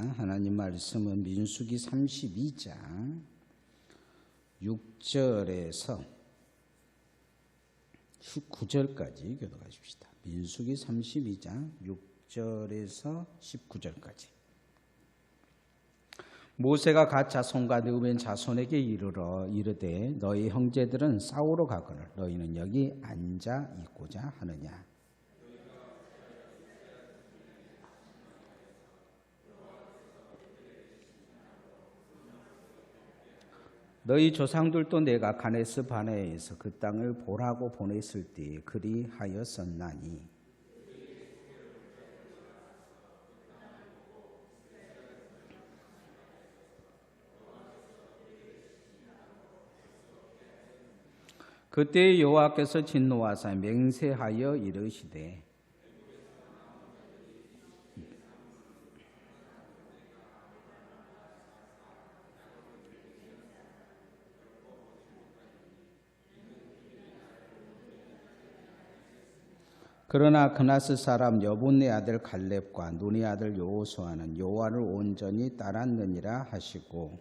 하나님 말씀은 민수기 32장 6절에서 19절까지 교독하십시다. 민수기 32장 6절에서 19절까지. 모세가 갓 자손과 르우벤 자손에게 이르러 이르되 너희 형제들은 싸우러 가거늘 너희는 여기 앉아 있고자 하느냐. 너희 조상들도 내가 가네스 바네아에서 그 땅을 보라고 보냈을 때 그리하였었나니 그때 여호와께서 진노하사 맹세하여 이르시되 그러나 그나스 사람 여분네 아들 갈렙과 눈의 아들 여호수아는 여호와를 온전히 따랐느니라 하시고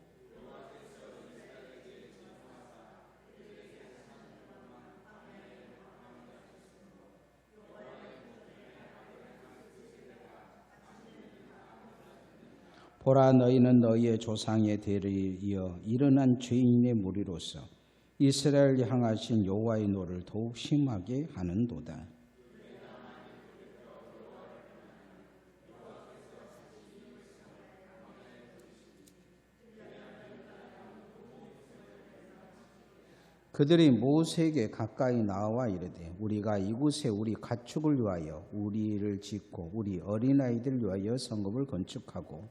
보라 너희는 너희의 조상의 대를 이어 일어난 죄인의 무리로서 이스라엘을 향하신 여호와의 노를 더욱 심하게 하는도다. 그들이 모세에게 가까이 나와 이르되 우리가 이곳에 우리 가축을 위하여 우리를 짓고 우리 어린아이들 위하여 성읍을 건축하고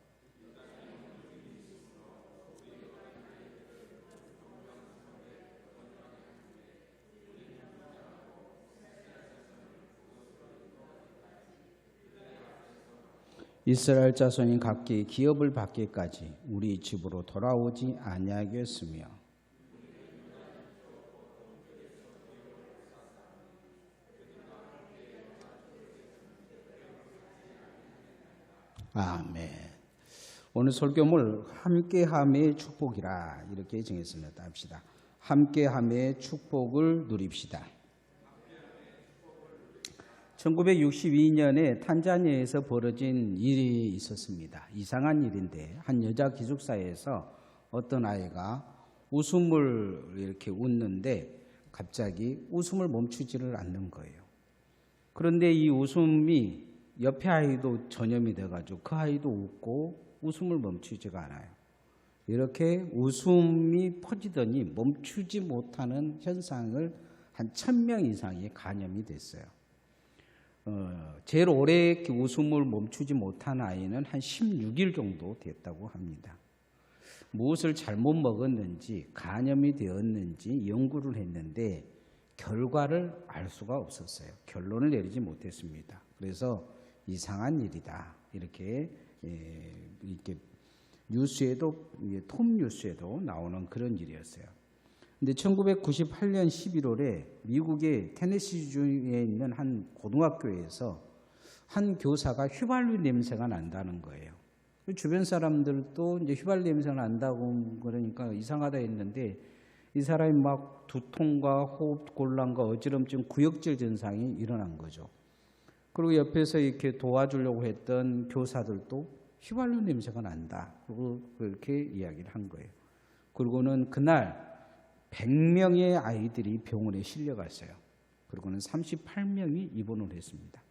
이스라엘 자손이 각기 기업을 받기까지 우리 집으로 돌아오지 아니하겠으며 아멘. 오늘 설교물 함께함의 축복이라 이렇게 정했습니다. 합시다. 함께함의 축복을 누립시다. 1962년에 탄자니아에서 벌어진 일이 있었습니다. 이상한 일인데 한 여자 기숙사에서 어떤 아이가 웃음을 이렇게 웃는데 갑자기 웃음을 멈추지를 않는 거예요. 그런데 이 웃음이 옆에 아이도 전염이 돼가지고 그 아이도 웃고 웃음을 멈추지가 않아요. 이렇게 웃음이 퍼지더니 멈추지 못하는 현상을 한 1000명 이상이 감염이 됐어요. 제일 오래 웃음을 멈추지 못한 아이는 한 16일 정도 됐다고 합니다. 무엇을 잘못 먹었는지 간염이 되었는지 연구를 했는데 결과를 알 수가 없었어요. 결론을 내리지 못했습니다. 그래서 이상한 일이다 이렇게 뉴스에도 톱 뉴스에도 나오는 그런 일이었어요. 근데 1998년 11월에 미국의 테네시주에 있는 한 고등학교에서 한 교사가 휘발유 냄새가 난다는 거예요. 주변 사람들도 이제 휘발유 냄새가 난다고 그러니까 이상하다 했는데 이 사람이 막 두통과 호흡 곤란과 어지럼증, 구역질 증상이 일어난 거죠. 그리고 옆에서 이렇게 도와주려고 했던 교사들도 휘발유 냄새가 난다. 그리고 그렇게 이야기를 한 거예요. 그리고는 그날 100명의 아이들이 병원에 실려갔어요. 그리고는 38명이 입원을 했습니다.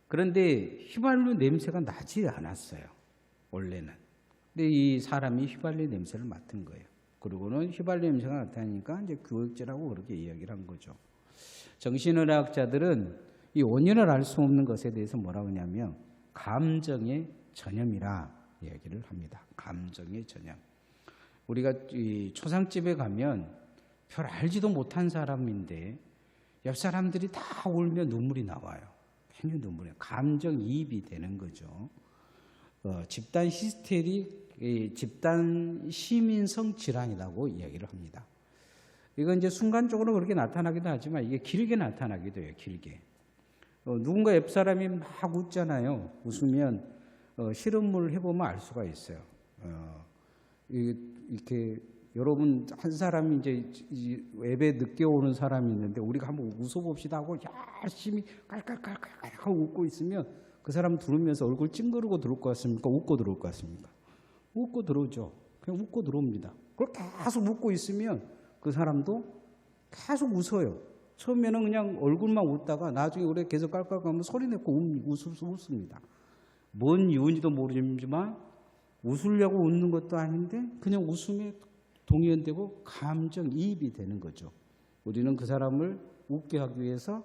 그런데 휘발유 냄새가 나지 않았어요. 원래는. 근데 이 사람이 휘발유 냄새를 맡은 거예요. 그리고는 휘발유 냄새가 나타나니까 이제 구역질하고 그렇게 이야기를 한 거죠. 정신의학자들은 이 원인을 알 수 없는 것에 대해서 뭐라고 하냐면 감정의 전염이라 이야기를 합니다. 감정의 전염. 우리가 이 초상집에 가면 별 알지도 못한 사람인데 옆 사람들이 다 울면 눈물이 나와요. 괜히 눈물이 감정이입이 되는 거죠. 집단 히스테리, 집단 시민성 질환이라고 이야기를 합니다. 이건 이제 순간적으로 그렇게 나타나기도 하지만 이게 길게 나타나기도 해요. 길게. 누군가 옆 사람이 막 웃잖아요. 웃으면 실험을 해보면 알 수가 있어요. 이렇게 여러분 한 사람이 이제 예배 늦게 오는 사람이 있는데 우리가 한번 웃어봅시다 하고 열심히 깔깔깔깔 하고 웃고 있으면 그 사람 들으면서 얼굴 찡그리고 들어올 것 같습니까? 웃고 들어올 것 같습니까? 웃고 들어오죠. 그냥 웃고 들어옵니다. 그걸 계속 웃고 있으면 그 사람도 계속 웃어요. 처음에는 그냥 얼굴만 웃다가 나중에 우리 계속 깔깔거리면 소리 내고 웃습니다. 뭔 이유인지도 모르지만 웃으려고 웃는 것도 아닌데 그냥 웃음에 동의되고 감정이입이 되는 거죠. 우리는 그 사람을 웃게 하기 위해서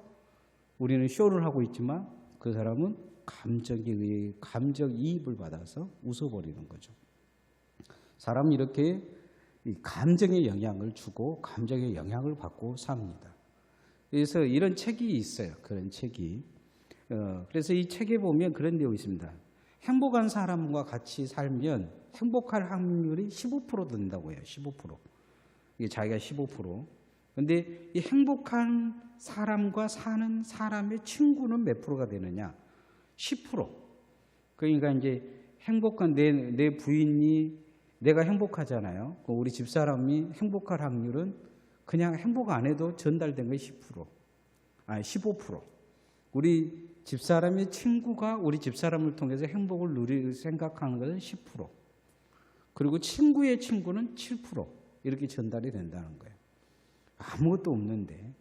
우리는 쇼를 하고 있지만 그 사람은 감정이입을 받아서 웃어버리는 거죠. 사람은 이렇게 감정에 영향을 주고 감정에 영향을 받고 삽니다. 그래서 이런 책이 있어요. 그런 책이. 그래서 이 책에 보면 그런 내용이 있습니다. 행복한 사람과 같이 살면 행복할 확률이 15% 된다고 해요. 15%. 이게 자기가 15%. 근데 이 행복한 사람과 사는 사람의 친구는 몇 프로가 되느냐? 10%. 그러니까 이제 행복한 내 부인이 내가 행복하잖아요. 우리 집사람이 행복할 확률은 그냥 행복 안 해도 전달된 게 10%. 아니 15%. 우리 집사람의 친구가 우리 집사람을 통해서 행복을 누릴 생각하는 것은 10%. 그리고 친구의 친구는 7% 이렇게 전달이 된다는 거예요. 아무것도 없는데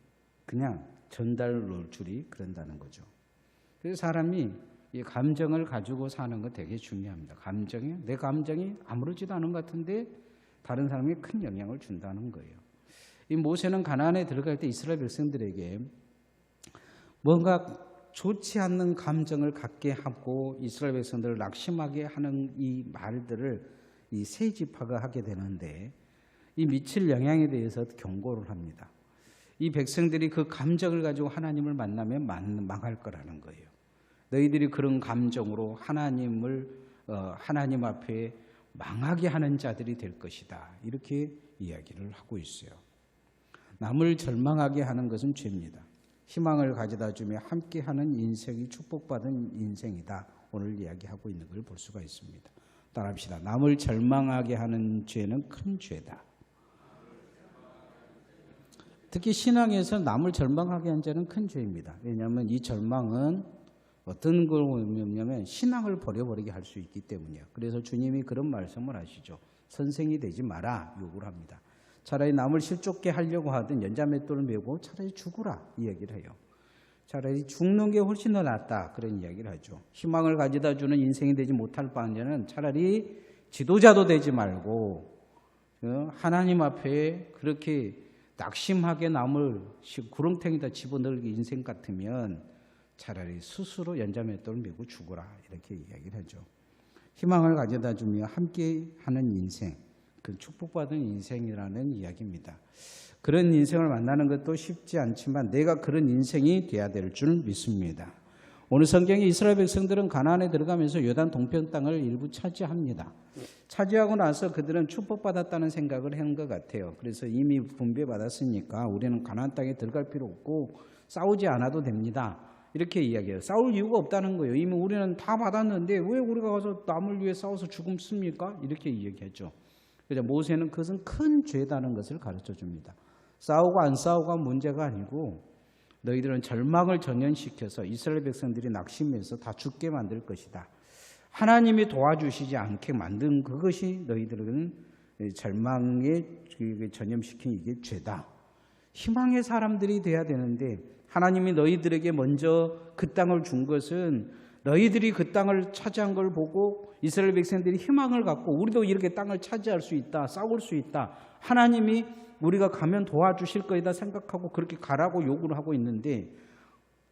그냥 전달 노출이 그런다는 거죠. 그래서 사람이 이 감정을 가지고 사는 거 되게 중요합니다. 내 감정이 아무렇지도 않은 것 같은데 다른 사람에게 큰 영향을 준다는 거예요. 이 모세는 가나안에 들어갈 때 이스라엘 백성들에게 뭔가 좋지 않는 감정을 갖게 하고 이스라엘 백성들을 낙심하게 하는 이 말들을 이 세 지파가 하게 되는데 이 미칠 영향에 대해서 경고를 합니다. 이 백성들이 그 감정을 가지고 하나님을 만나면 망할 거라는 거예요. 너희들이 그런 감정으로 하나님 앞에 망하게 하는 자들이 될 것이다. 이렇게 이야기를 하고 있어요. 남을 절망하게 하는 것은 죄입니다. 희망을 가져다 주며 함께하는 인생이 축복받은 인생이다. 오늘 이야기하고 있는 걸 볼 수가 있습니다. 따라합시다. 남을 절망하게 하는 죄는 큰 죄다. 특히 신앙에서 남을 절망하게 한 죄는 큰 죄입니다. 왜냐하면 이 절망은 어떤 걸 보냐면 신앙을 버려버리게 할 수 있기 때문이에요. 그래서 주님이 그런 말씀을 하시죠. 선생이 되지 마라 요구를 합니다. 차라리 남을 실족게 하려고 하든 연자맷돌을 메고 차라리 죽으라 이 얘기를 해요. 차라리 죽는 게 훨씬 더 낫다 그런 이야기를 하죠. 희망을 가져다 주는 인생이 되지 못할 바에는 차라리 지도자도 되지 말고 하나님 앞에 그렇게 낙심하게 남을 구렁텅이다 집어넣을 인생 같으면 차라리 스스로 연자맷돌을 메고 죽어라 이렇게 이야기를 하죠. 희망을 가져다 주며 함께하는 인생, 그 축복받은 인생이라는 이야기입니다. 그런 인생을 만나는 것도 쉽지 않지만 내가 그런 인생이 돼야 될 줄 믿습니다. 오늘 성경에 이스라엘 백성들은 가나안에 들어가면서 요단 동편 땅을 일부 차지합니다. 차지하고 나서 그들은 축복받았다는 생각을 한 것 같아요. 그래서 이미 분배받았으니까 우리는 가나안 땅에 들어갈 필요 없고 싸우지 않아도 됩니다. 이렇게 이야기해요. 싸울 이유가 없다는 거예요. 이미 우리는 다 받았는데 왜 우리가 가서 남을 위해 싸워서 죽습니까? 이렇게 이야기하죠. 그래서 모세는 그것은 큰 죄다는 것을 가르쳐 줍니다. 싸우고 안 싸우고가 문제가 아니고 너희들은 절망을 전염시켜서 이스라엘 백성들이 낙심해서 다 죽게 만들 것이다. 하나님이 도와주시지 않게 만든 그것이 너희들은 절망에 전염시킨 이게 죄다. 희망의 사람들이 돼야 되는데 하나님이 너희들에게 먼저 그 땅을 준 것은 너희들이 그 땅을 차지한 걸 보고 이스라엘 백성들이 희망을 갖고 우리도 이렇게 땅을 차지할 수 있다. 싸울 수 있다. 하나님이 우리가 가면 도와주실 거이다 생각하고 그렇게 가라고 요구를 하고 있는데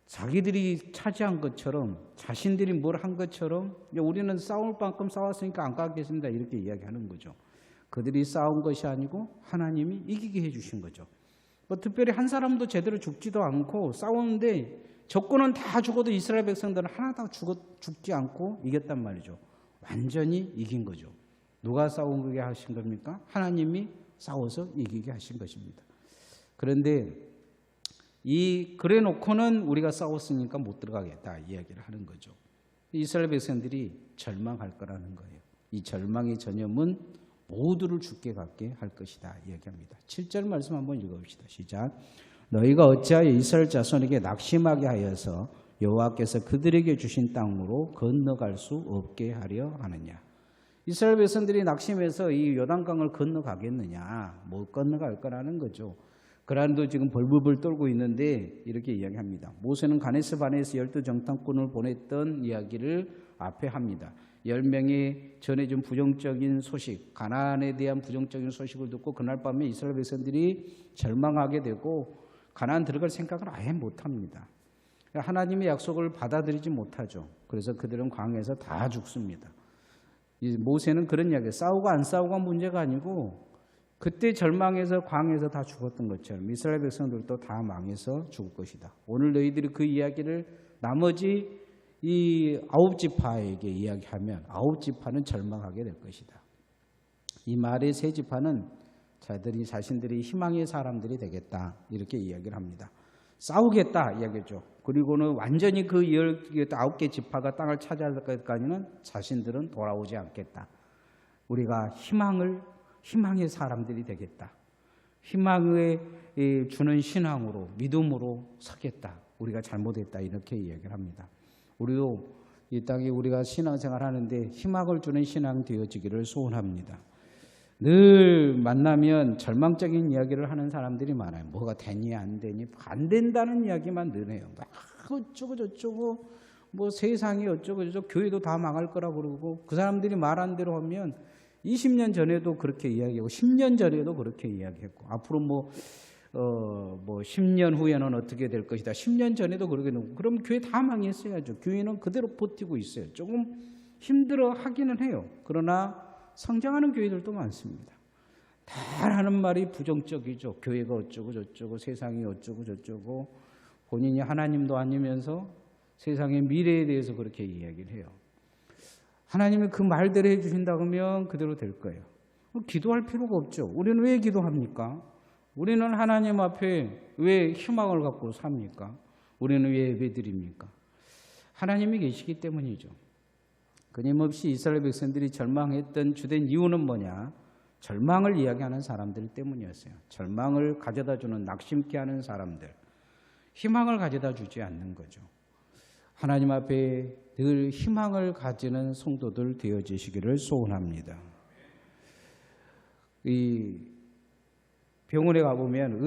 자기들이 차지한 것처럼 자신들이 뭘 한 것처럼 우리는 싸울 만큼 싸웠으니까 안 가겠습니다. 이렇게 이야기하는 거죠. 그들이 싸운 것이 아니고 하나님이 이기게 해주신 거죠. 뭐 특별히 한 사람도 제대로 죽지도 않고 싸우는데 적군은 다 죽어도 이스라엘 백성들은 하나도 죽지 않고 이겼단 말이죠. 완전히 이긴 거죠. 누가 싸우게 하신 겁니까? 하나님이 싸워서 이기게 하신 것입니다. 그런데 그래 놓고는 우리가 싸웠으니까 못 들어가겠다 이야기를 하는 거죠. 이스라엘 백성들이 절망할 거라는 거예요. 이 절망의 전염은 모두를 죽게 갖게 할 것이다 이야기합니다. 7절 말씀 한번 읽어봅시다. 시작. 너희가 어찌하여 이스라엘 자손에게 낙심하게 하여서 여호와께서 그들에게 주신 땅으로 건너갈 수 없게 하려 하느냐. 이스라엘 백성들이 낙심해서 이 요단강을 건너가겠느냐, 못 건너갈 거라는 거죠. 그란도 지금 벌벌벌 떨고 있는데 이렇게 이야기합니다. 모세는 가데스 바네에서 12정탐꾼을 보냈던 이야기를 앞에 합니다. 10명이 전해준 부정적인 소식, 가나안에 대한 부정적인 소식을 듣고 그날 밤에 이스라엘 백성들이 절망하게 되고 가나안 들어갈 생각을 아예 못합니다. 하나님의 약속을 받아들이지 못하죠. 그래서 그들은 광야에서 다 죽습니다. 모세는 그런 이야기예요. 싸우고 안 싸우고가 문제가 아니고 그때 절망해서 광야에서 다 죽었던 것처럼 이스라엘 백성들도 다 망해서 죽을 것이다. 오늘 너희들이 그 이야기를 나머지 이 9지파에게 이야기하면 9지파는 절망하게 될 것이다. 이 말의 3지파는 자신들이 희망의 사람들이 되겠다 이렇게 이야기를 합니다. 싸우겠다 이야기죠. 그리고는 완전히 그 9개 지파가 땅을 차지할 때까지는 자신들은 돌아오지 않겠다. 우리가 희망의 사람들이 되겠다. 희망을 주는 신앙으로 믿음으로 서겠다. 우리가 잘못했다 이렇게 이야기를 합니다. 우리도 이 땅에 우리가 신앙생활 하는데 희망을 주는 신앙 되어지기를 소원합니다. 늘 만나면 절망적인 이야기를 하는 사람들이 많아요. 뭐가 되니 안 되니 안 된다는 이야기만 늘 해요. 막 어쩌고 저쩌고 뭐 세상이 어쩌고 저쩌고 교회도 다 망할 거라고 그러고 그 사람들이 말한 대로 하면 20년 전에도 그렇게 이야기하고 10년 전에도 그렇게 이야기했고 앞으로 뭐 10년 후에는 어떻게 될 것이다. 10년 전에도 그렇게 되고 그럼 교회 다 망했어야죠. 교회는 그대로 버티고 있어요. 조금 힘들어 하기는 해요. 그러나 성장하는 교회들도 많습니다. 다 하는 말이 부정적이죠. 교회가 어쩌고 저쩌고 세상이 어쩌고 저쩌고 본인이 하나님도 아니면서 세상의 미래에 대해서 그렇게 이야기를 해요. 하나님이 그 말대로 해주신다 그러면 그대로 될 거예요. 기도할 필요가 없죠. 우리는 왜 기도합니까? 우리는 하나님 앞에 왜 희망을 갖고 삽니까? 우리는 왜 예배드립니까? 하나님이 계시기 때문이죠. 끊임없이 이스라엘 백성들이 절망했던 주된 이유는 뭐냐? 절망을 이야기하는 사람들 때문이었어요. 절망을 가져다주는 낙심케 하는 사람들. 희망을 가져다 주지 않는 거죠. 하나님 앞에 늘 희망을 가지는 성도들 되어지시기를 소원합니다. 이 병원에 가보면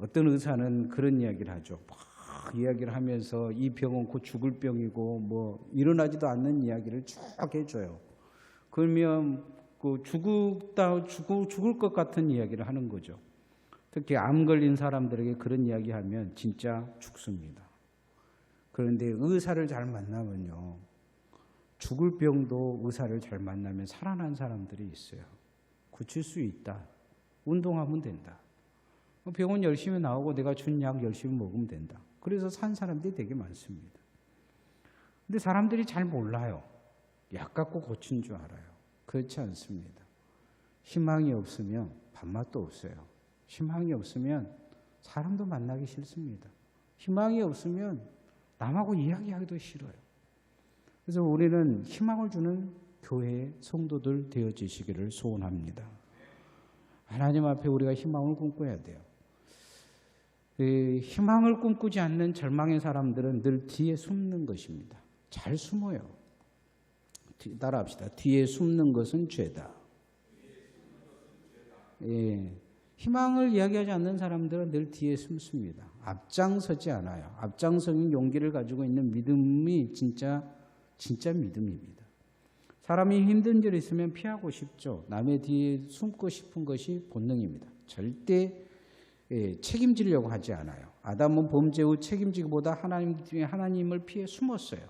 어떤 의사는 그런 이야기를 하죠. 막 이야기를 하면서 이 병은 곧 죽을 병이고 뭐 일어나지도 않는 이야기를 쭉 해줘요. 그러면 그 죽을 것 같은 이야기를 하는 거죠. 특히 암 걸린 사람들에게 그런 이야기하면 진짜 죽습니다. 그런데 의사를 잘 만나면요. 죽을 병도 의사를 잘 만나면 살아난 사람들이 있어요. 고칠 수 있다. 운동하면 된다. 병원 열심히 나오고 내가 준 약 열심히 먹으면 된다. 그래서 산 사람들이 되게 많습니다. 근데 사람들이 잘 몰라요. 약 갖고 고친 줄 알아요. 그렇지 않습니다. 희망이 없으면 밥맛도 없어요. 희망이 없으면 사람도 만나기 싫습니다. 희망이 없으면 남하고 이야기하기도 싫어요. 그래서 우리는 희망을 주는 교회의 성도들 되어지시기를 소원합니다. 하나님 앞에 우리가 희망을 꿈꿔야 돼요. 희망을 꿈꾸지 않는 절망의 사람들은 늘 뒤에 숨는 것입니다. 잘 숨어요. 따라합시다. 뒤에 숨는 것은 죄다. 희망을 이야기하지 않는 사람들은 늘 뒤에 숨습니다. 앞장서지 않아요. 앞장서는 용기를 가지고 있는 믿음이 진짜 믿음입니다. 사람이 힘든 일 있으면 피하고 싶죠. 남의 뒤에 숨고 싶은 것이 본능입니다. 절대 책임지려고 하지 않아요. 아담은 범죄 후 책임지기보다 하나님을 피해 숨었어요.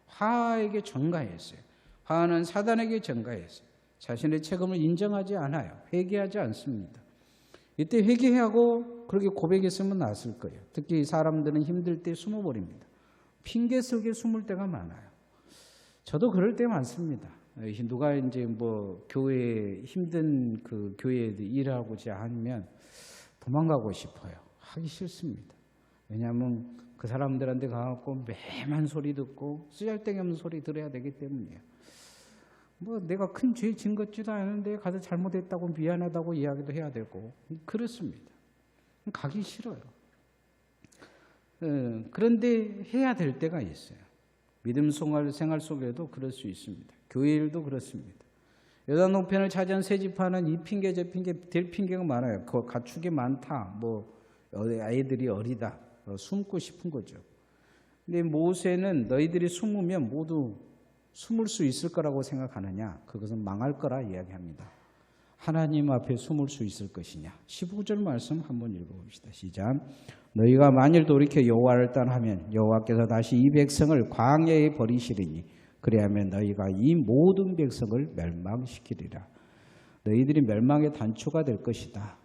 화에게 전가했어요. 화는 사단에게 전가했어요. 자신의 책임을 인정하지 않아요. 회개하지 않습니다. 이때 회개하고 그렇게 고백했으면 나았을 거예요. 특히 사람들은 힘들 때 숨어버립니다. 핑계 속에 숨을 때가 많아요. 저도 그럴 때 많습니다. 누가 이제 뭐 교회에 힘든 그 교회에 일하고자 하면 도망가고 싶어요. 하기 싫습니다. 왜냐하면 그 사람들한테 가갖고 매만 소리 듣고 쓰잘데기 없는 소리 들어야 되기 때문이에요. 뭐 내가 큰 죄 진 것지도 않은데 가서 잘못했다고 미안하다고 이야기도 해야 되고 그렇습니다. 가기 싫어요. 그런데 해야 될 때가 있어요. 믿음 생활 속에도 그럴 수 있습니다. 교회 일도 그렇습니다. 여단 노편을 차지한 새 지파는 이 핑계 저 핑계 될 핑계가 많아요. 그 가축이 많다, 뭐 아이들이 어리다, 숨고 싶은 거죠. 근데 모세는 너희들이 숨으면 모두 숨을 수 있을 거라고 생각하느냐? 그것은 망할 거라 이야기합니다. 하나님 앞에 숨을 수 있을 것이냐? 15절 말씀 한번 읽어봅시다. 시작. 너희가 만일 돌이켜 여호와를 떠나면 여호와께서 다시 이 백성을 광야에 버리시리니 그리하면 너희가 이 모든 백성을 멸망시키리라. 너희들이 멸망의 단초가 될 것이다.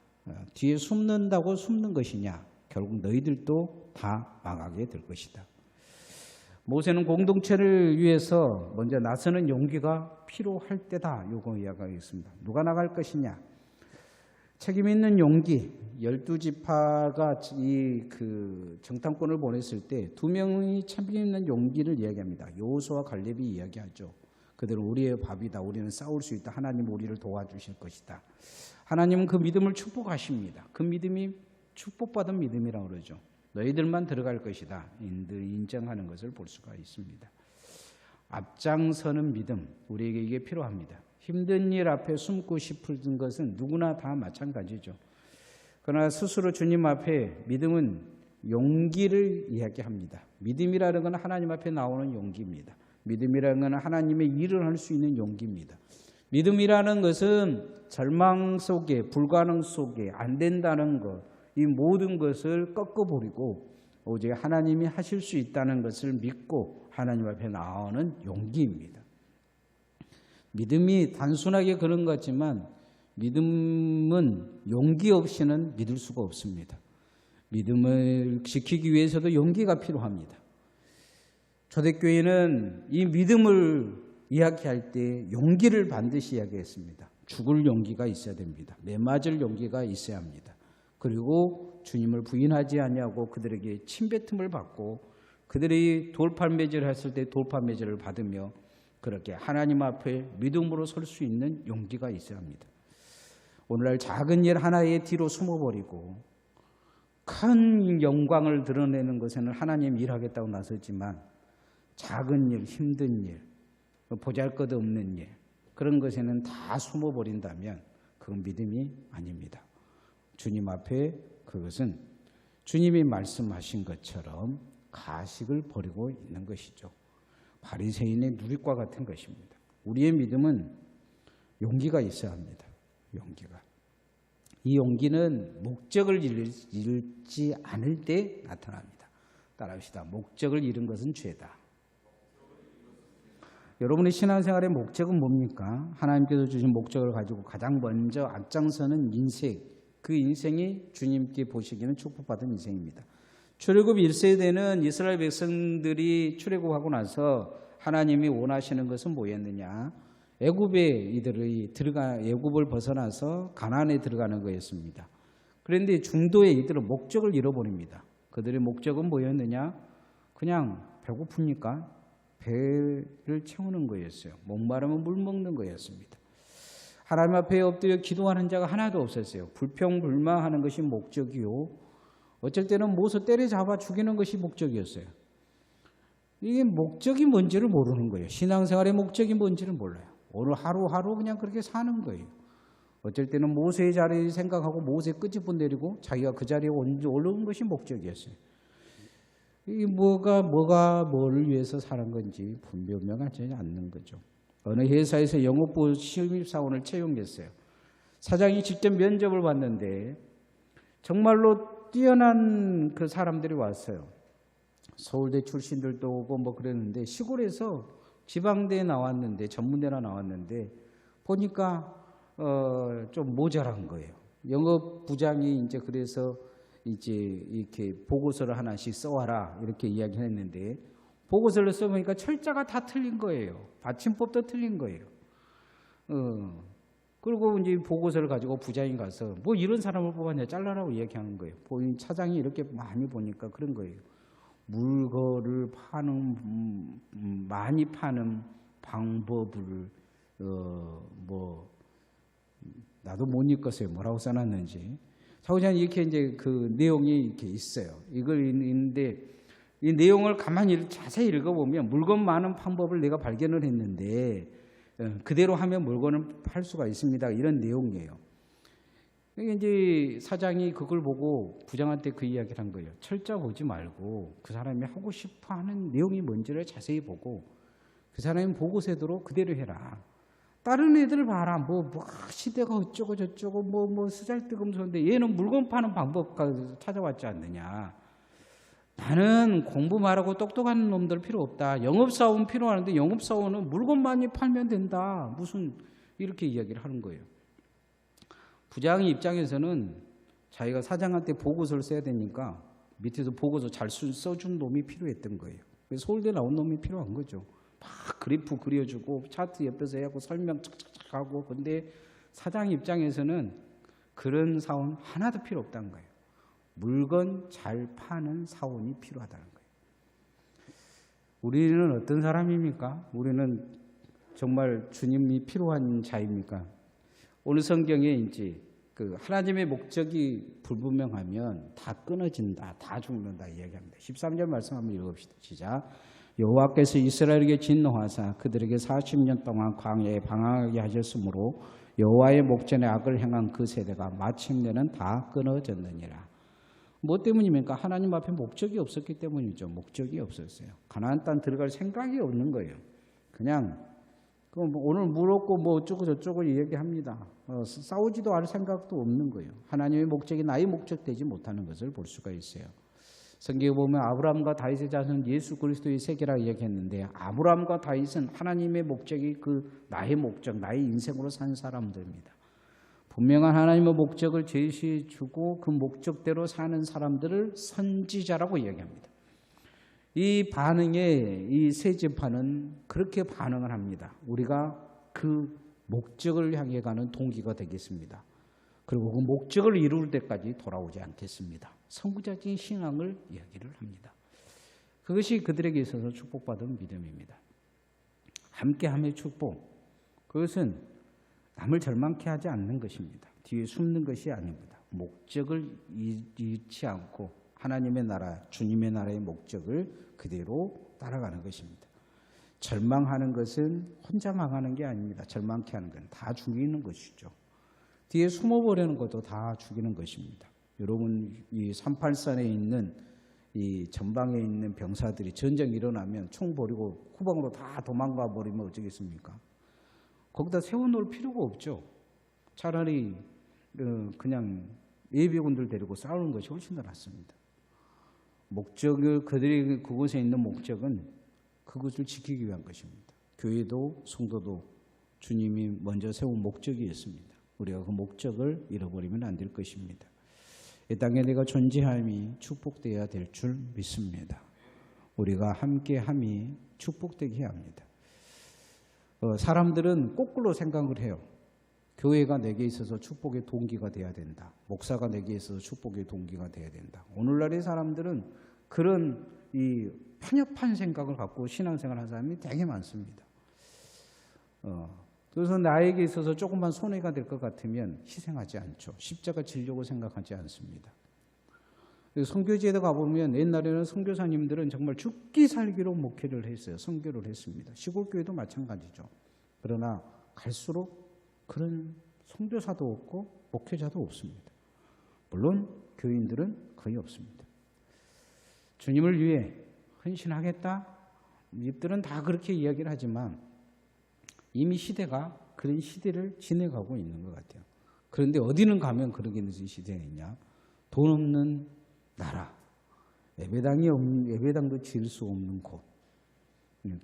뒤에 숨는다고 숨는 것이냐? 결국 너희들도 다 망하게 될 것이다. 모세는 공동체를 위해서 먼저 나서는 용기가 필요할 때다. 요거 이야기하겠습니다. 누가 나갈 것이냐? 책임 있는 용기. 12지파가 그 정탐꾼을 보냈을 때 2명이 책임 있는 용기를 이야기합니다. 여호수아와 갈렙이 이야기하죠. 그들은 우리의 밥이다. 우리는 싸울 수 있다. 하나님 우리를 도와주실 것이다. 하나님은 그 믿음을 축복하십니다. 그 믿음이 축복받은 믿음이라고 그러죠. 너희들만 들어갈 것이다. 인정하는 것을 볼 수가 있습니다. 앞장서는 믿음, 우리에게 이게 필요합니다. 힘든 일 앞에 숨고 싶은 것은 누구나 다 마찬가지죠. 그러나 스스로 주님 앞에 믿음은 용기를 이야기합니다. 믿음이라는 건 하나님 앞에 나오는 용기입니다. 믿음이라는 건 하나님의 일을 할 수 있는 용기입니다. 믿음이라는 것은 절망 속에, 불가능 속에 안 된다는 것, 이 모든 것을 꺾어버리고 오직 하나님이 하실 수 있다는 것을 믿고 하나님 앞에 나오는 용기입니다. 믿음이 단순하게 그런 것 같지만 믿음은 용기 없이는 믿을 수가 없습니다. 믿음을 지키기 위해서도 용기가 필요합니다. 초대교회는 이 믿음을 이야기할 때 용기를 반드시 이야기했습니다. 죽을 용기가 있어야 됩니다. 매맞을 용기가 있어야 합니다. 그리고 주님을 부인하지 아니하고 그들에게 침뱉음을 받고 그들이 돌팔매질을 했을 때 돌팔매질을 받으며 그렇게 하나님 앞에 믿음으로 설 수 있는 용기가 있어야 합니다. 오늘날 작은 일 하나의 뒤로 숨어버리고 큰 영광을 드러내는 것에는 하나님 일하겠다고 나섰지만 작은 일, 힘든 일, 보잘것없는 일 그런 것에는 다 숨어버린다면 그건 믿음이 아닙니다. 주님 앞에 그것은 주님이 말씀하신 것처럼 가식을 버리고 있는 것이죠. 바리새인의 누릿과 같은 것입니다. 우리의 믿음은 용기가 있어야 합니다. 용기가. 이 용기는 목적을 잃지 않을 때 나타납니다. 따라합시다. 목적을 잃은 것은 죄다. 여러분의 신앙생활의 목적은 뭡니까? 하나님께서 주신 목적을 가지고 가장 먼저 앞장서는 인생, 그 인생이 주님께 보시기에는 축복받은 인생입니다. 출애굽 1세대는 이스라엘 백성들이 출애굽하고 나서 하나님이 원하시는 것은 뭐였느냐? 애굽을 벗어나서 가나안에 들어가는 거였습니다. 그런데 중도에 이들은 목적을 잃어버립니다. 그들의 목적은 뭐였느냐? 그냥 배고프니까 배를 채우는 거였어요. 목마르면 물 먹는 거였습니다. 하나님 앞에 엎드려 기도하는 자가 하나도 없었어요. 불평불만하는 것이 목적이요. 어쩔 때는 모서 때려잡아 죽이는 것이 목적이었어요. 이게 목적이 뭔지를 모르는 거예요. 신앙생활의 목적이 뭔지를 몰라요. 오늘 하루하루 그냥 그렇게 사는 거예요. 어쩔 때는 모세의 자리를 생각하고 모세 끄집어 내리고 자기가 그 자리에 올라온 것이 목적이었어요. 이 뭐를 위해서 사는 건지 분명하지 않는 거죠. 어느 회사에서 영업부 신입사원을 채용했어요. 사장이 직접 면접을 봤는데 정말로 뛰어난 그 사람들이 왔어요. 서울대 출신들도 오고 뭐 그랬는데 시골에서 지방대에 나왔는데 전문대나 나왔는데 보니까 좀 모자란 거예요. 영업부장이 이제 그래서 이제 이렇게 보고서를 하나씩 써와라 이렇게 이야기했는데 보고서를 써보니까 철자가 다 틀린 거예요. 받침법도 틀린 거예요. 그리고 이제 보고서를 가지고 부장이 가서 뭐 이런 사람을 뽑았냐 잘라라고 이야기하는 거예요. 본인 차장이 이렇게 많이 보니까 그런 거예요. 물건을 많이 파는 방법을 나도 못 읽었어요. 뭐라고 써놨는지. 사후자는 이렇게 이제 그 내용이 이렇게 있어요. 이걸 있는데 이 내용을 가만히 자세히 읽어보면 물건 많은 방법을 내가 발견을 했는데 그대로 하면 물건을 팔 수가 있습니다. 이런 내용이에요. 이제 사장이 그걸 보고 부장한테 그 이야기를 한 거예요. 철자 보지 말고 그 사람이 하고 싶어 하는 내용이 뭔지를 자세히 보고 그 사람이 보고 세도록 그대로 해라. 다른 애들 봐라. 시대가 어쩌고 저쩌고 쓰잘데없는데 얘는 물건 파는 방법까지 찾아왔지 않느냐. 나는 공부 말하고 똑똑한 놈들 필요 없다. 영업사원 필요하는데 영업사원은 물건 많이 팔면 된다. 무슨 이렇게 이야기를 하는 거예요. 부장의 입장에서는 자기가 사장한테 보고서를 써야 되니까 밑에서 보고서 잘 써준 놈이 필요했던 거예요. 그래서 서울대 나온 놈이 필요한 거죠. 막 그래프 그려주고 차트 옆에서 해갖고 설명 착착착 하고. 근데 사장 입장에서는 그런 사원 하나도 필요 없다는 거예요. 물건 잘 파는 사원이 필요하다는 거예요. 우리는 어떤 사람입니까? 우리는 정말 주님이 필요한 자입니까? 오늘 성경에 이제 그 하나님의 목적이 불분명하면 다 끊어진다, 다 죽는다 이야기합니다. 13절 말씀 한번 읽읍시다. 시작. 여호와께서 이스라엘에게 진노하사 그들에게 40년 동안 광야에 방황하게 하셨으므로 여호와의 목전에 악을 행한 그 세대가 마침내는 다 끊어졌느니라. 뭐 때문입니까? 하나님 앞에 목적이 없었기 때문이죠. 목적이 없었어요. 가나안 땅 들어갈 생각이 없는 거예요. 그냥 오늘 물었고 어쩌고 저쩌고 얘기합니다. 싸우지도 않을 생각도 없는 거예요. 하나님의 목적이 나의 목적 되지 못하는 것을 볼 수가 있어요. 성경에 보면 아브라함과 다윗의 자손은 예수 그리스도의 세계라 이야기했는데 아브라함과 다윗은 하나님의 목적이 나의 목적, 나의 인생으로 산 사람들입니다. 분명한 하나님의 목적을 제시해 주고 그 목적대로 사는 사람들을 선지자라고 이야기합니다. 이 반응에 이 세 지파는 그렇게 반응을 합니다. 우리가 그 목적을 향해 가는 동기가 되겠습니다. 그리고 그 목적을 이룰 때까지 돌아오지 않겠습니다. 선구자적인 신앙을 이야기를 합니다. 그것이 그들에게 있어서 축복받은 믿음입니다. 함께함의 축복, 그것은 남을 절망케 하지 않는 것입니다. 뒤에 숨는 것이 아닙니다. 목적을 잃지 않고 하나님의 나라, 주님의 나라의 목적을 그대로 따라가는 것입니다. 절망하는 것은 혼자 망하는 게 아닙니다. 절망케 하는 건 다 죽이는 것이죠. 뒤에 숨어버리는 것도 다 죽이는 것입니다. 여러분, 이 383에 있는 이 전방에 있는 병사들이 전쟁이 일어나면 총 버리고 후방으로 다 도망가 버리면 어쩌겠습니까? 거기다 세워놓을 필요가 없죠. 차라리 그냥 예비군들 데리고 싸우는 것이 훨씬 더 낫습니다. 목적을, 그들이 그곳에 있는 목적은 그것을 지키기 위한 것입니다. 교회도 성도도 주님이 먼저 세운 목적이 있습니다. 우리가 그 목적을 잃어버리면 안 될 것입니다. 이 땅에 내가 존재함이 축복되어야 될 줄 믿습니다. 우리가 함께함이 축복되게 합니다. 사람들은 거꾸로 생각을 해요. 교회가 내게 있어서 축복의 동기가 돼야 된다. 목사가 내게 있어서 축복의 동기가 돼야 된다. 오늘날의 사람들은 그런 이 편협한 생각을 갖고 신앙생활 하는 사람이 되게 많습니다. 그래서 나에게 있어서 조금만 손해가 될 것 같으면 희생하지 않죠. 십자가 지려고 생각하지 않습니다. 선교지에도 가보면 옛날에는 선교사님들은 정말 죽기 살기로 목회를 했어요. 선교를 했습니다. 시골교회도 마찬가지죠. 그러나 갈수록 그런 선교사도 없고 목회자도 없습니다. 물론 교인들은 거의 없습니다. 주님을 위해 헌신하겠다? 입들은 다 그렇게 이야기를 하지만 이미 시대가 그런 시대를 지내가고 있는 것 같아요. 그런데 어디는 가면 그러게 무슨 시대가 있냐? 돈 없는 나라, 예배당도 지을 수 없는 곳,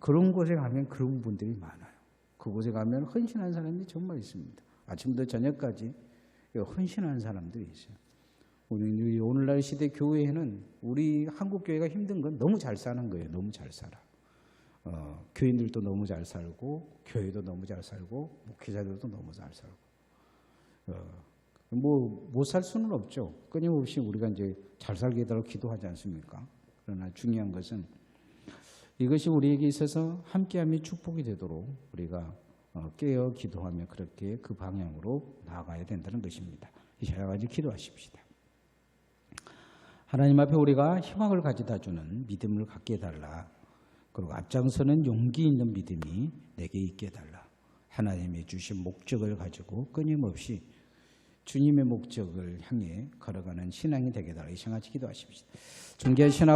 그런 곳에 가면 그런 분들이 많아요. 그곳에 가면 헌신한 사람이 정말 있습니다. 아침부터 저녁까지 헌신한 사람들이 있어요. 우리 오늘날 시대 교회에는 우리 한국 교회가 힘든 건 너무 잘 사는 거예요. 너무 잘 살아. 교인들도 너무 잘 살고 교회도 너무 잘 살고 목회자들도 너무 잘 살고 못 살 수는 없죠. 끊임없이 우리가 이제 잘 살게 해달라고 기도하지 않습니까? 그러나 중요한 것은 이것이 우리에게 있어서 함께함이 축복이 되도록 우리가 깨어 기도하며 그렇게 그 방향으로 나아가야 된다는 것입니다. 여러 가지 기도하십시다. 하나님 앞에 우리가 희망을 가져다 주는 믿음을 갖게 해달라. 그리고 앞장서는 용기 있는 믿음이 내게 있게 해달라. 하나님이 주신 목적을 가지고 끊임없이 주님의 목적을 향해 걸어가는 신앙이 되게 해달라. 이 시간같이 기도하십시다. 존귀한 신앙